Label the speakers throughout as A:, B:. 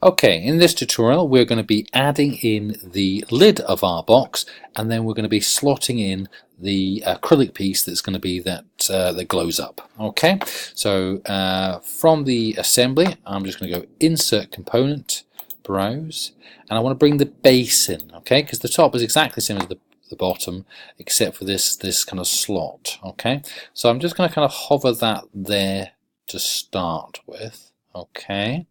A: Okay, in this tutorial we're going to be adding in the lid of our box, and then we're going to be slotting in the acrylic piece that's going to be that glows up. Okay, so from the assembly I'm just going to go Insert Component, Browse, and I want to bring the base in, okay, because the top is exactly the same as the bottom except for this kind of slot. Okay, so I'm just going to kind of hover that there to start with. Okay,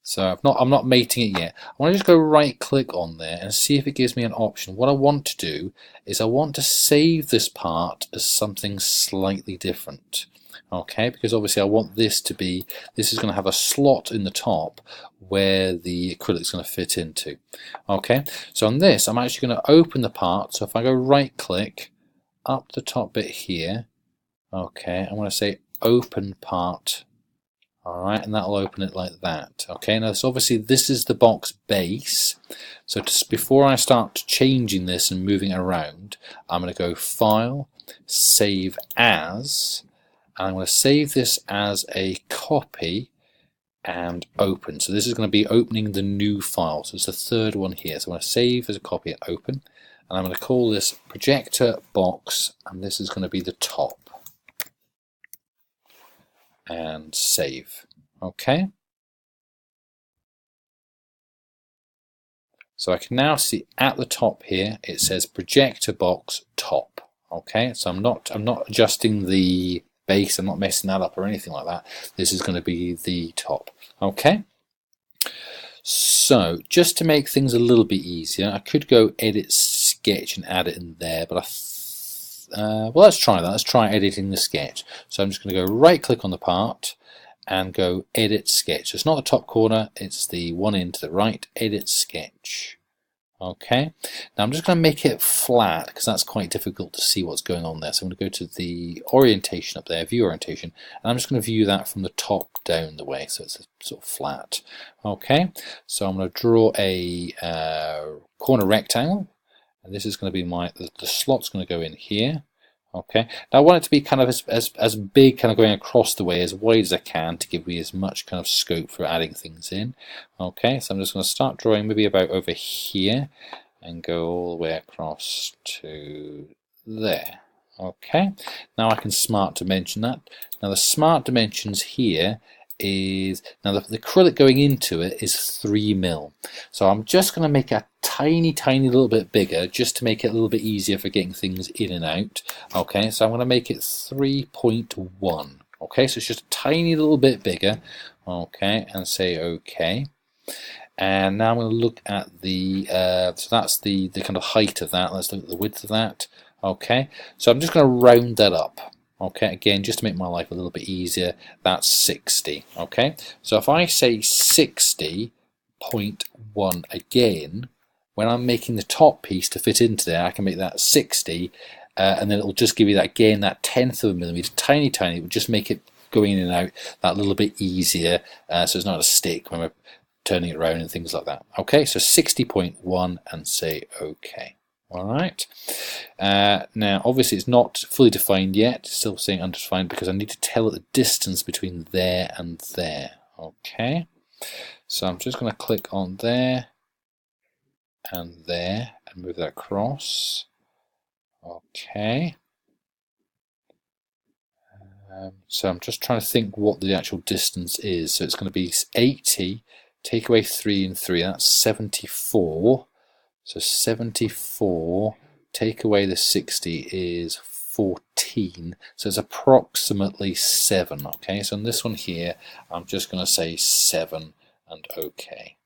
A: so I'm not mating it yet. I want to just go right click on there and see if it gives me an option. What I want to do is I want to save this part as something slightly different. Okay, because obviously I want this to be, this is going to have a slot in the top where the acrylic is going to fit into. Okay, so on this I'm actually going to open the part. So if I go right click up the top bit here, okay, I'm going to say open part. Alright, and that'll open it like that. Okay, now so obviously this is the box base. So just before I start changing this and moving it around, I'm going to go File, Save As, and I'm going to save this as a copy and open. So this is going to be opening the new file. So it's the third one here. So I'm going to save as a copy and open. And I'm going to call this projector box, and this is going to be the top. And save. Okay, so I can now see at the top here it says projector box top. Okay, so I'm not adjusting the base, I'm not messing that up or anything like that. This is going to be the top. Okay, so just to make things a little bit easier, I could go edit sketch and add it in there, but well, let's try that. Let's try editing the sketch. So I'm just going to go right click on the part and go edit sketch. So it's not the top corner, it's the one in to the right, edit sketch. Okay, now I'm just going to make it flat because that's quite difficult to see what's going on there. So I'm going to go to the orientation up there, view orientation, and I'm just going to view that from the top down the way, so it's sort of flat. Okay, so I'm going to draw a corner rectangle. And this is going to be the slot's going to go in here. Okay, now I want it to be kind of as big, kind of going across the way, as wide as I can to give me as much kind of scope for adding things in. Okay, so I'm just going to start drawing maybe about over here and go all the way across to there. Okay, now I can smart dimension that. Now the smart dimensions here is, now the acrylic going into it is 3 mil. So I'm just going to make a tiny little bit bigger just to make it a little bit easier for getting things in and out. Okay, so I'm going to make it 3.1. Okay, so it's just a tiny little bit bigger. Okay, and say OK. And now I'm going to look at the so that's the kind of height of that. Let's look at the width of that. Okay, so I'm just going to round that up. Okay, again, just to make my life a little bit easier, that's 60. Okay, so if I say 60.1 again, when I'm making the top piece to fit into there, I can make that 60, and then it will just give you that, again, that 1/10 of a millimeter, tiny, it will just make it going in and out that little bit easier, so it's not a stick when we're turning it around and things like that. Okay, so 60.1 and say OK. Alright, now obviously it's not fully defined yet, still saying undefined because I need to tell it the distance between there and there. Okay, so I'm just going to click on there and there and move that across. Okay, so I'm just trying to think what the actual distance is. So it's going to be 80, take away 3 and 3, that's 74. So 74, take away the 60 is 14, so it's approximately 7. Okay, so on this one here, I'm just going to say 7 and OK.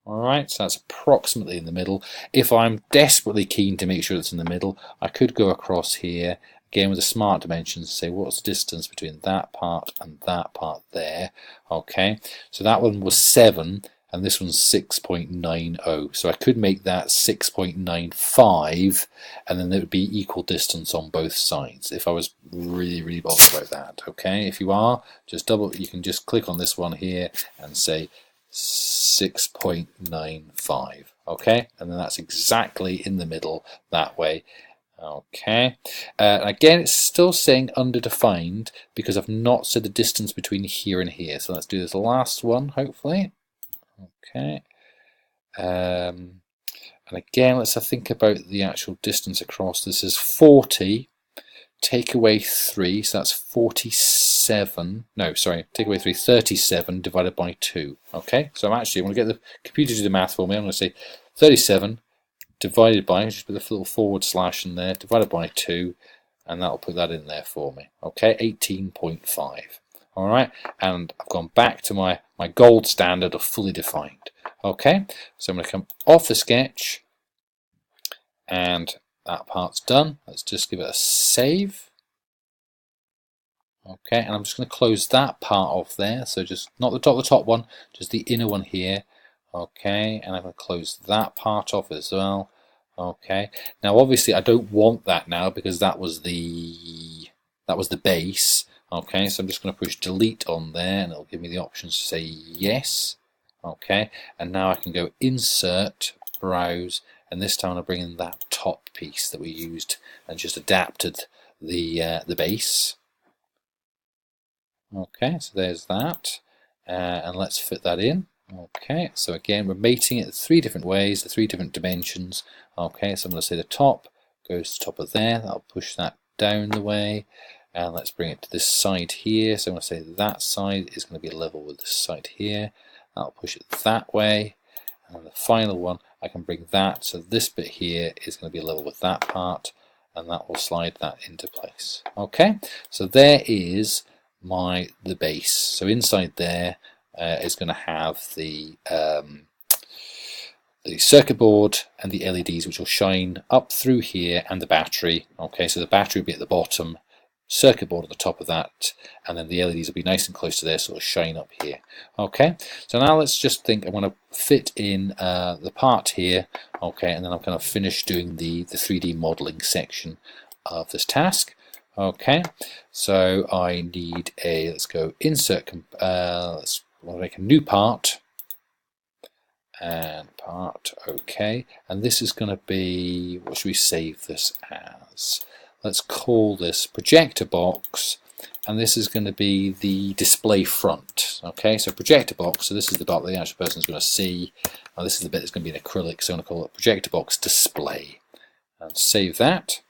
A: Alright, so that's approximately in the middle. If I'm desperately keen to make sure it's in the middle, I could go across here, again with the smart dimensions, say what's the distance between that part and that part there. Okay, so that one was 7. And this one's 6.90, so I could make that 6.95, and then there would be equal distance on both sides if I was really bothered about that. Okay, if you are, just you can just click on this one here and say 6.95. Okay, and then that's exactly in the middle that way. Okay, again it's still saying underdefined because I've not said the distance between here and here, so let's do this last one hopefully. Okay. And again, let's think about the actual distance across. This is 40. Take away 3, so that's 47. No, sorry, take away 3, 37 divided by 2. Okay, so I'm going to get the computer to do the math for me. I'm going to say 37 divided by, just put a little forward slash in there, divided by 2, and that'll put that in there for me. Okay, 18.5. All right, and I've gone back to my gold standard of fully defined. Okay, so I'm going to come off the sketch, and that part's done. Let's just give it a save. Okay, and I'm just going to close that part off there. So just not the top one, just the inner one here. Okay, and I'm going to close that part off as well. Okay, now obviously I don't want that now because that was the base. Okay, so I'm just going to push delete on there, and it'll give me the options to say yes. Okay, and now I can go insert, browse, and this time I'll bring in that top piece that we used and just adapted the base. Okay, so there's that, and let's fit that in. Okay, so again we're mating it 3 different ways, the 3 different dimensions. Okay, so I'm going to say the top goes to the top of there. That'll push that down the way, and let's bring it to this side here. So I'm going to say that side is going to be level with this side here. I'll push it that way, and the final one I can bring that, so this bit here is going to be level with that part, and that will slide that into place. Okay, so there is the base. So inside there is going to have the circuit board and the LEDs, which will shine up through here, and the battery. Okay, so the battery will be at the bottom, circuit board at the top of that, and then the LEDs will be nice and close to there, so it'll shine up here. Okay, so now let's just think. I'm going to fit in the part here. Okay, and then I'm going to finish doing the 3D modeling section of this task. Okay, so I need let's go insert, let's make a new part, and part, okay, and this is going to be, what should we save this as? Let's call this projector box, and this is going to be the display front. Okay, so projector box, so this is the part that the actual person is going to see. Now this is the bit that's going to be in acrylic, so I'm going to call it projector box display, and save that.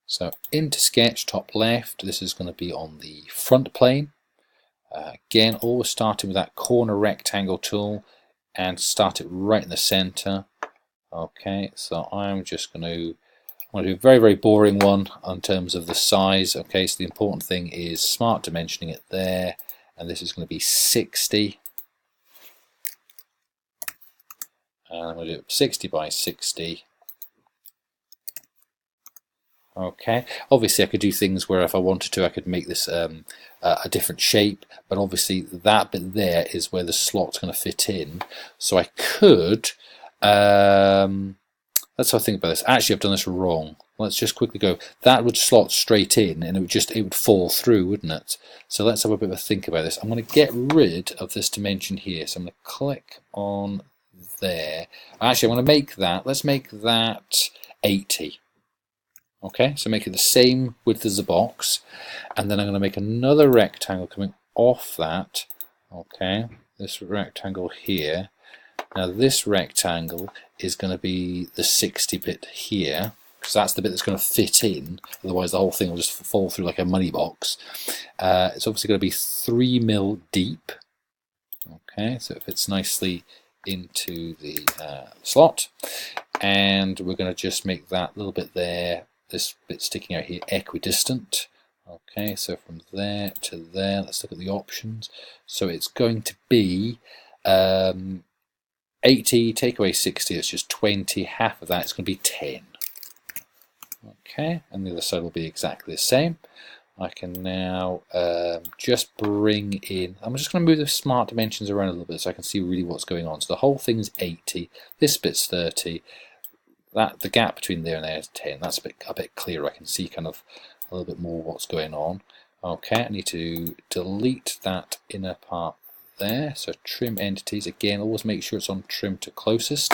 A: So into sketch, top left, this is going to be on the front plane. Again, always starting with that corner rectangle tool and start it right in the center. Okay, so I'm just going to do a very, very boring one in terms of the size. Okay, so the important thing is smart dimensioning it there, and this is going to be 60. And I'm going to do it 60 by 60. Okay, obviously I could do things where if I wanted to I could make this a different shape, but obviously that bit there is where the slot's going to fit in. So I could, let's have a think about this. Actually I've done this wrong. Let's just quickly go, that would slot straight in and it would fall through, wouldn't it? So let's have a bit of a think about this. I'm going to get rid of this dimension here, so I'm going to click on there. Actually I'm going to make that, let's make that 80. Okay, so make it the same width as the box, and then I'm going to make another rectangle coming off that. Okay, this rectangle here. Now this rectangle is going to be the 60 bit here, because that's the bit that's going to fit in, otherwise the whole thing will just fall through like a money box. It's obviously going to be 3 mil deep. Okay, so it fits nicely into the slot, and we're going to just make that little bit there, this bit sticking out here, equidistant. Okay, so from there to there, let's look at the options. So it's going to be 80, take away 60, it's just 20, half of that is going to be 10. Okay, and the other side will be exactly the same. I can now just bring in, I'm just going to move the smart dimensions around a little bit so I can see really what's going on. So the whole thing's 80, this bit's 30, the gap between there and there is 10. That's a bit clearer. I can see kind of a little bit more what's going on. Okay, I need to delete that inner part there. So trim entities, again, always make sure it's on trim to closest.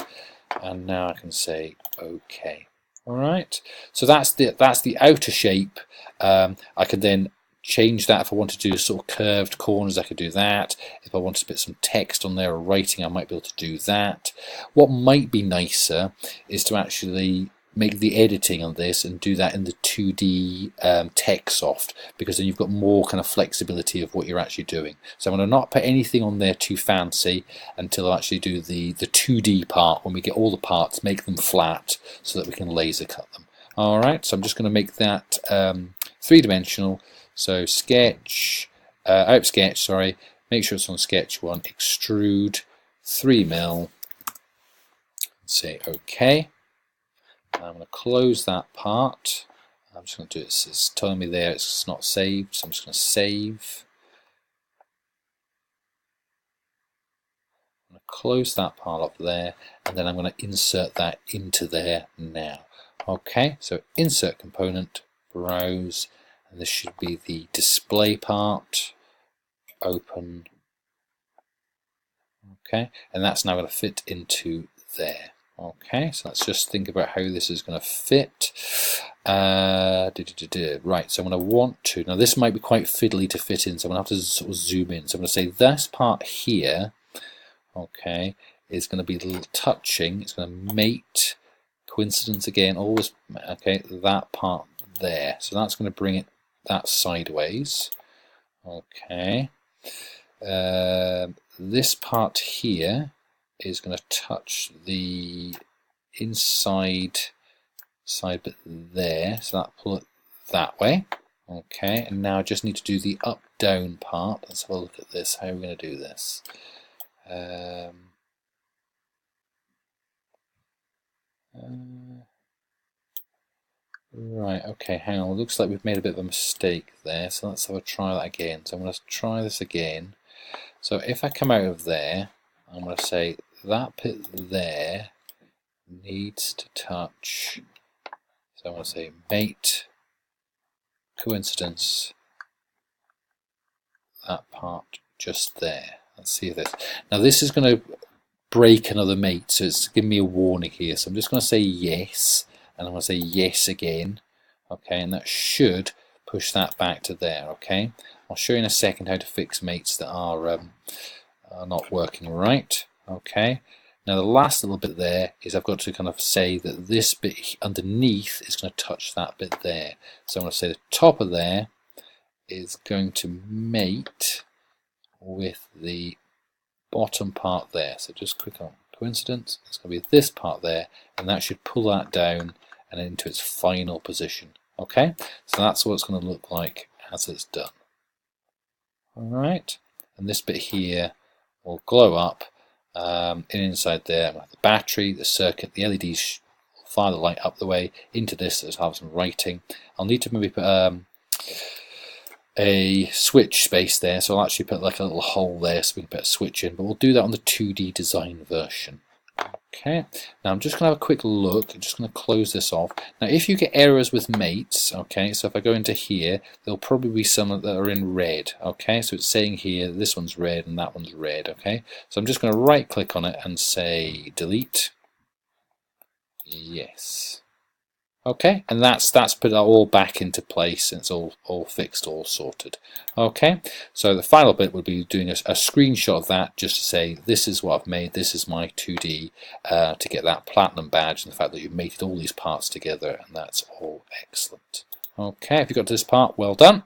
A: And now I can say OK. All right. So that's the outer shape. I can then change that. If I wanted to do sort of curved corners, I could do that. If I wanted to put some text on there or writing, I might be able to do that. What might be nicer is to actually make the editing on this and do that in the 2D TechSoft, because then you've got more kind of flexibility of what you're actually doing. So I'm going to not put anything on there too fancy until I actually do the 2D part, when we get all the parts, make them flat so that we can laser cut them. Alright, so I'm just going to make that three-dimensional. So sketch, sketch, sorry, make sure it's on sketch 1, extrude 3mm, say OK. I'm going to close that part. I'm just going to do it. It's telling me there it's not saved, so I'm just going to save. I'm going to close that part up there, and then I'm going to insert that into there now. Okay, so insert component, browse, and this should be the display part. Open. Okay, and that's now going to fit into there. Okay, so let's just think about how this is going to fit. Right, so I'm going to want to, now this might be quite fiddly to fit in, so I'm going to have to sort of zoom in. So I'm going to say this part here, okay, is going to be a little touching. It's going to mate, coincidence again, always, okay, that part there. So that's going to bring it that sideways. Okay, this part here is going to touch the inside side bit there, so that pull it that way. Okay, and now I just need to do the up down part. Let's have a look at this. How are we going to do this? Right, okay, hang on. It looks like we've made a bit of a mistake there, so let's have a try that again. So I'm going to try this again. So if I come out of there, I'm going to say that bit there needs to touch. So I'm going to say mate, coincidence, that part just there. Let's see if this. Now this is going to break another mate, so it's giving me a warning here. So I'm just going to say yes, and I'm going to say yes again. Okay, and that should push that back to there. Okay, I'll show you in a second how to fix mates that are not working right. Okay, now the last little bit there is I've got to kind of say that this bit underneath is going to touch that bit there. So I'm going to say the top of there is going to mate with the bottom part there. So just click on coincidence, it's going to be this part there, and that should pull that down and into its final position. Okay, so that's what it's going to look like as it's done. Alright, and this bit here will glow up inside there. The battery, the circuit, the LEDs will fire the light up the way into this. Let's have some writing. I'll need to maybe put a switch space there, so I'll actually put like a little hole there so we can put a switch in, but we'll do that on the 2D design version. Okay, now I'm just going to have a quick look. I'm just going to close this off. Now if you get errors with mates, okay, so if I go into here, there'll probably be some that are in red. Okay, so it's saying here this one's red and that one's red. Okay, so I'm just going to right click on it and say delete. Yes. Okay, and that's put it all back into place, and it's all fixed, all sorted. Okay, so the final bit would be doing a screenshot of that, just to say this is what I've made, this is my 2D, to get that platinum badge, and the fact that you've mated all these parts together, and that's all excellent. Okay, if you got to this part, well done.